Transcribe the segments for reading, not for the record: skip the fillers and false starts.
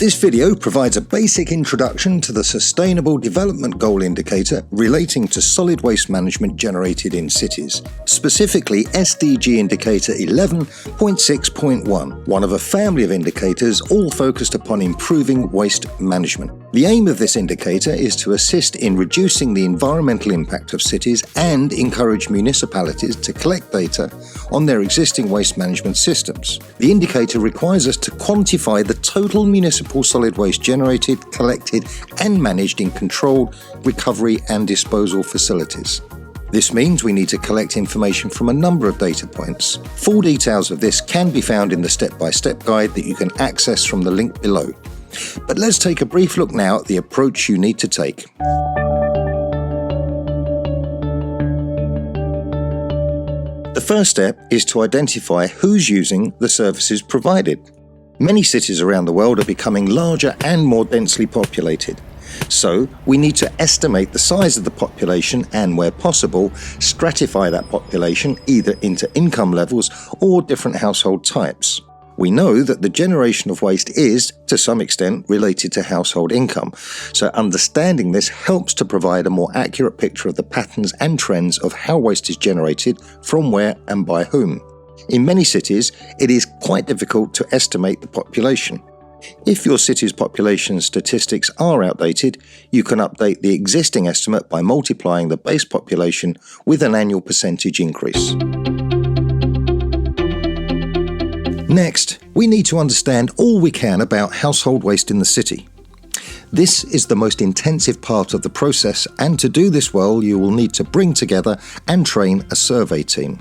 This video provides a basic introduction to the Sustainable Development Goal Indicator relating to solid waste management generated in cities, specifically SDG Indicator 11.6.1, one of a family of indicators all focused upon improving waste management. The aim of this indicator is to assist in reducing the environmental impact of cities and encourage municipalities to collect data on their existing waste management systems. The indicator requires us to quantify the total municipal solid waste generated, collected, and managed in controlled recovery and disposal facilities. This means we need to collect information from a number of data points. Full details of this can be found in the step-by-step guide that you can access from the link below. But let's take a brief look now at the approach you need to take. The first step is to identify who's using the services provided. Many cities around the world are becoming larger and more densely populated. So we need to estimate the size of the population and, where possible, stratify that population either into income levels or different household types. We know that the generation of waste is, to some extent, related to household income, so understanding this helps to provide a more accurate picture of the patterns and trends of how waste is generated, from where and by whom. In many cities, it is quite difficult to estimate the population. If your city's population statistics are outdated, you can update the existing estimate by multiplying the base population with an annual percentage increase. Next, we need to understand all we can about household waste in the city. This is the most intensive part of the process, and to do this well, you will need to bring together and train a survey team.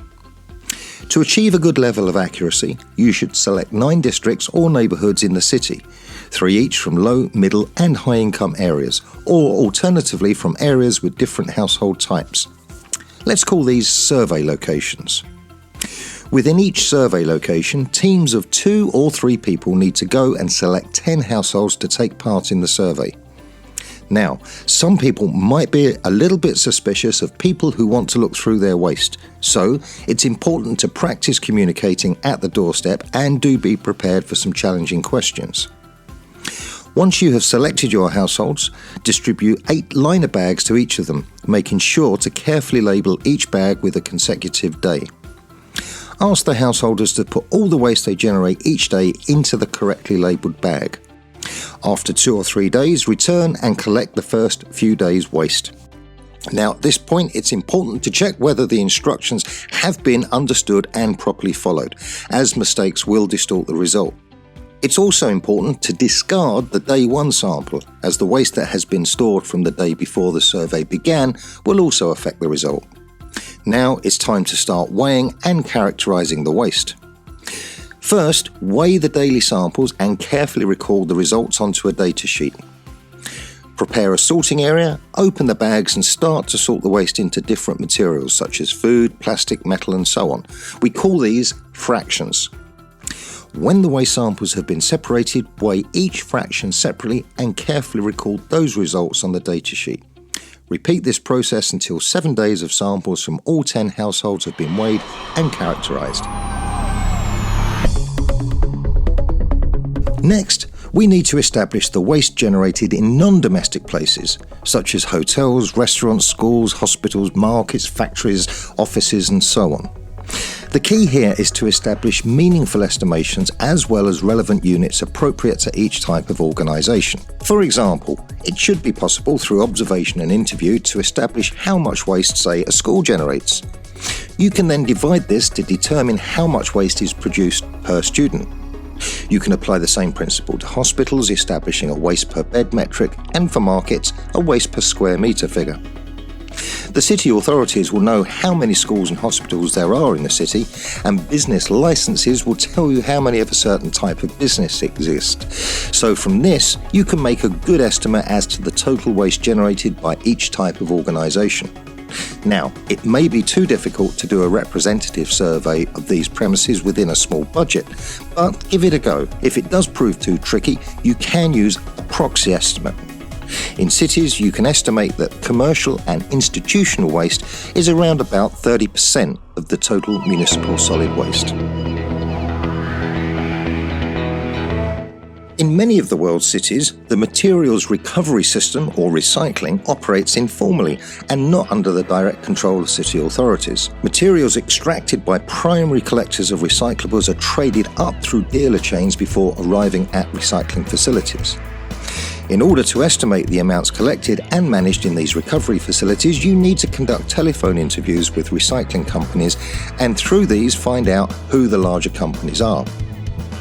To achieve a good level of accuracy, you should select 9 districts or neighbourhoods in the city, 3 each from low, middle and high income areas, or alternatively from areas with different household types. Let's call these survey locations. Within each survey location, teams of 2 or 3 people need to go and select 10 households to take part in the survey. Now, some people might be a little bit suspicious of people who want to look through their waste, so it's important to practice communicating at the doorstep and do be prepared for some challenging questions. Once you have selected your households, distribute 8 liner bags to each of them, making sure to carefully label each bag with a consecutive day. Ask the householders to put all the waste they generate each day into the correctly labelled bag. After 2 or 3 days, return and collect the first few days' waste. Now, at this point, it's important to check whether the instructions have been understood and properly followed, as mistakes will distort the result. It's also important to discard the day 1 sample, as the waste that has been stored from the day before the survey began will also affect the result. Now it's time to start weighing and characterising the waste. First, weigh the daily samples and carefully record the results onto a data sheet. Prepare a sorting area, open the bags and start to sort the waste into different materials such as food, plastic, metal and so on. We call these fractions. When the waste samples have been separated, weigh each fraction separately and carefully record those results on the data sheet. Repeat this process until 7 days of samples from all 10 households have been weighed and characterised. Next, we need to establish the waste generated in non-domestic places, such as hotels, restaurants, schools, hospitals, markets, factories, offices, and so on. The key here is to establish meaningful estimations as well as relevant units appropriate to each type of organisation. For example, it should be possible through observation and interview to establish how much waste, say, a school generates. You can then divide this to determine how much waste is produced per student. You can apply the same principle to hospitals, establishing a waste per bed metric, and for markets, a waste per square metre figure. The city authorities will know how many schools and hospitals there are in the city, and business licences will tell you how many of a certain type of business exist. So from this, you can make a good estimate as to the total waste generated by each type of organisation. Now, it may be too difficult to do a representative survey of these premises within a small budget, but give it a go. If it does prove too tricky, you can use a proxy estimate. In cities, you can estimate that commercial and institutional waste is around about 30% of the total municipal solid waste. In many of the world's cities, the materials recovery system, or recycling, operates informally and not under the direct control of city authorities. Materials extracted by primary collectors of recyclables are traded up through dealer chains before arriving at recycling facilities. In order to estimate the amounts collected and managed in these recovery facilities, you need to conduct telephone interviews with recycling companies and through these find out who the larger companies are.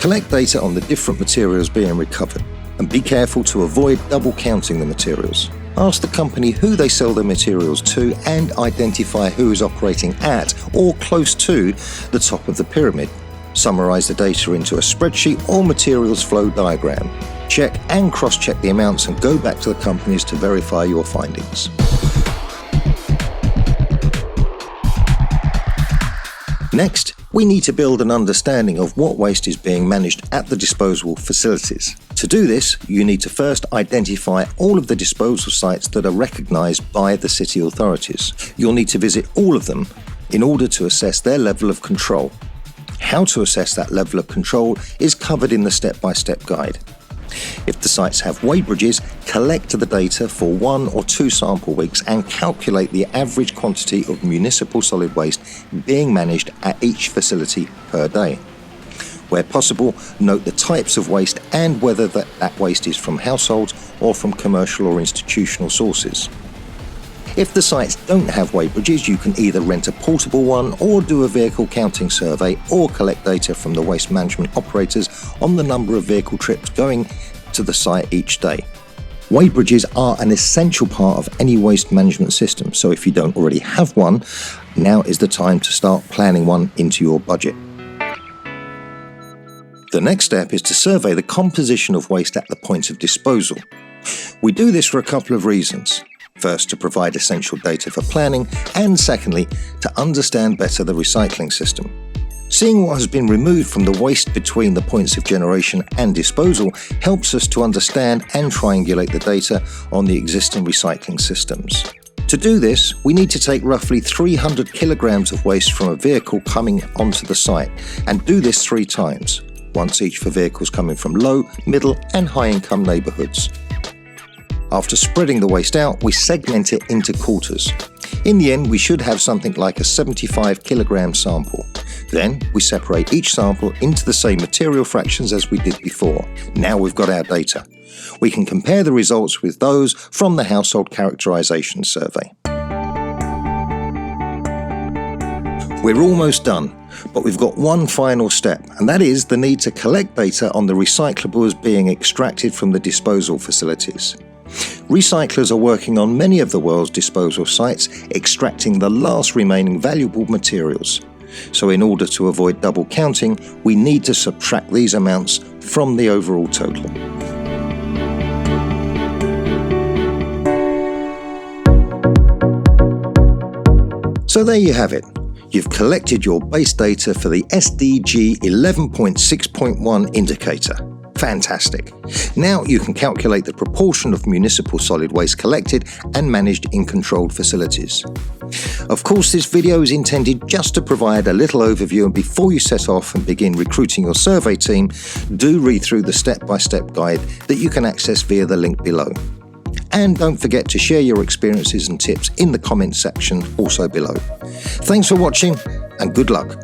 Collect data on the different materials being recovered and be careful to avoid double counting the materials. Ask the company who they sell their materials to and identify who is operating at or close to the top of the pyramid. Summarize the data into a spreadsheet or materials flow diagram. Check and cross-check the amounts and go back to the companies to verify your findings. Next, we need to build an understanding of what waste is being managed at the disposal facilities. To do this, you need to first identify all of the disposal sites that are recognised by the city authorities. You'll need to visit all of them in order to assess their level of control. How to assess that level of control is covered in the step-by-step guide. If the sites have weighbridges, collect the data for 1 or 2 sample weeks and calculate the average quantity of municipal solid waste being managed at each facility per day. Where possible, note the types of waste and whether that waste is from households or from commercial or institutional sources. If the sites don't have weighbridges, you can either rent a portable one or do a vehicle counting survey or collect data from the waste management operators on the number of vehicle trips going to the site each day. Weighbridges are an essential part of any waste management system, so if you don't already have one, now is the time to start planning one into your budget. The next step is to survey the composition of waste at the point of disposal. We do this for a couple of reasons. First, to provide essential data for planning, and secondly, to understand better the recycling system. Seeing what has been removed from the waste between the points of generation and disposal helps us to understand and triangulate the data on the existing recycling systems. To do this, we need to take roughly 300 kilograms of waste from a vehicle coming onto the site, and do this 3 times, once each for vehicles coming from low, middle and high-income neighbourhoods. After spreading the waste out, we segment it into quarters. In the end, we should have something like a 75 kilogram sample. Then we separate each sample into the same material fractions as we did before. Now we've got our data. We can compare the results with those from the household characterization survey. We're almost done, but we've got one final step, and that is the need to collect data on the recyclables being extracted from the disposal facilities. Recyclers are working on many of the world's disposal sites, extracting the last remaining valuable materials. So in order to avoid double counting, we need to subtract these amounts from the overall total. So there you have it. You've collected your base data for the SDG 11.6.1 indicator. Fantastic. Now you can calculate the proportion of municipal solid waste collected and managed in controlled facilities. Of course, this video is intended just to provide a little overview, and before you set off and begin recruiting your survey team, do read through the step-by-step guide that you can access via the link below. And don't forget to share your experiences and tips in the comments section also below. Thanks for watching and good luck.